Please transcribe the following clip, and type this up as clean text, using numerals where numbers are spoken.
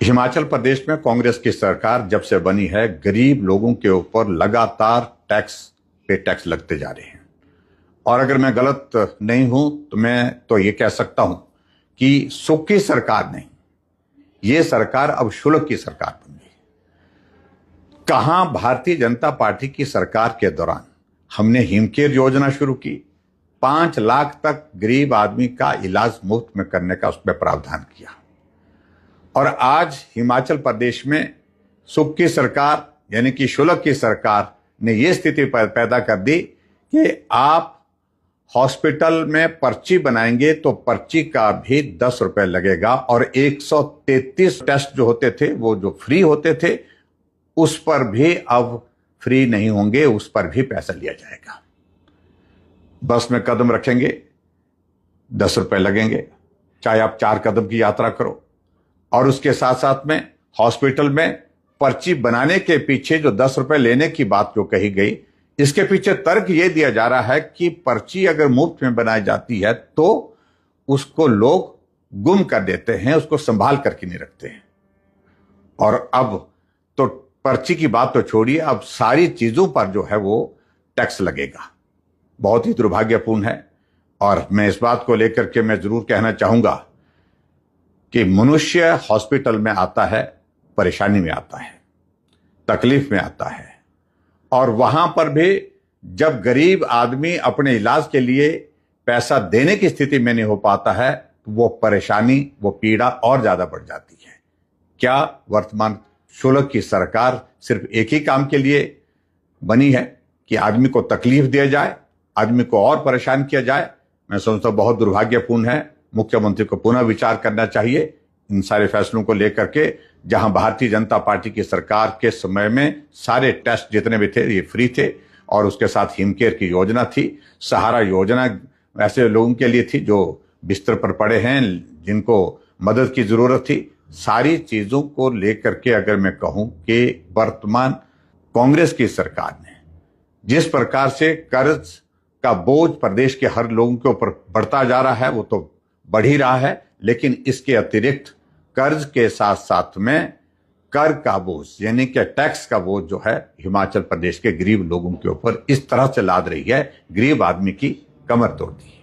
हिमाचल प्रदेश में कांग्रेस की सरकार जब से बनी है, गरीब लोगों के ऊपर लगातार टैक्स पे टैक्स लगते जा रहे हैं। और अगर मैं गलत नहीं हूं तो मैं तो ये कह सकता हूं कि सुख की सरकार नहीं, ये सरकार अब शुल्क की सरकार बन गई। कहां भारतीय जनता पार्टी की सरकार के दौरान हमने हिमकेयर योजना शुरू की, 5 लाख तक गरीब आदमी का इलाज मुफ्त में करने का उसमें प्रावधान किया। और आज हिमाचल प्रदेश में सुख की सरकार यानी कि शुल्क की सरकार ने यह स्थिति पैदा कर दी कि आप हॉस्पिटल में पर्ची बनाएंगे तो पर्ची का भी 10 रुपए लगेगा, और 133 टेस्ट जो होते थे वो जो फ्री होते थे उस पर भी अब फ्री नहीं होंगे, उस पर भी पैसा लिया जाएगा। बस में कदम रखेंगे 10 रुपए लगेंगे, चाहे आप 4 कदम की यात्रा करो। और उसके साथ साथ में हॉस्पिटल में पर्ची बनाने के पीछे जो 10 रुपए लेने की बात जो कही गई, इसके पीछे तर्क यह दिया जा रहा है कि पर्ची अगर मुफ्त में बनाई जाती है तो उसको लोग गुम कर देते हैं, उसको संभाल करके नहीं रखते हैं। और अब तो पर्ची की बात तो छोड़िए, अब सारी चीजों पर जो है वो टैक्स लगेगा। बहुत ही दुर्भाग्यपूर्ण है। और मैं इस बात को लेकर के मैं जरूर कहना चाहूंगा कि मनुष्य हॉस्पिटल में आता है, परेशानी में आता है, तकलीफ में आता है, और वहां पर भी जब गरीब आदमी अपने इलाज के लिए पैसा देने की स्थिति में नहीं हो पाता है तो वो परेशानी, वो पीड़ा और ज्यादा बढ़ जाती है। क्या वर्तमान शुल्क की सरकार सिर्फ एक ही काम के लिए बनी है कि आदमी को तकलीफ दिया जाए, आदमी को और परेशान किया जाए? मैं समझता हूं बहुत दुर्भाग्यपूर्ण है। मुख्यमंत्री को पुनः विचार करना चाहिए इन सारे फैसलों को लेकर के। जहां भारतीय जनता पार्टी की सरकार के समय में सारे टेस्ट जितने भी थे ये फ्री थे, और उसके साथ हिमकेयर की योजना थी, सहारा योजना ऐसे लोगों के लिए थी जो बिस्तर पर पड़े हैं, जिनको मदद की जरूरत थी। सारी चीजों को लेकर के अगर मैं कहूं कि वर्तमान कांग्रेस की सरकार ने जिस प्रकार से कर्ज का बोझ प्रदेश के हर लोगों के ऊपर बढ़ता जा रहा है, वो तो बढ़ ही रहा है, लेकिन इसके अतिरिक्त कर्ज के साथ साथ में कर का बोझ यानी कि टैक्स का बोझ जो है हिमाचल प्रदेश के गरीब लोगों के ऊपर इस तरह से लाद रही है, गरीब आदमी की कमर तोड़ दी है।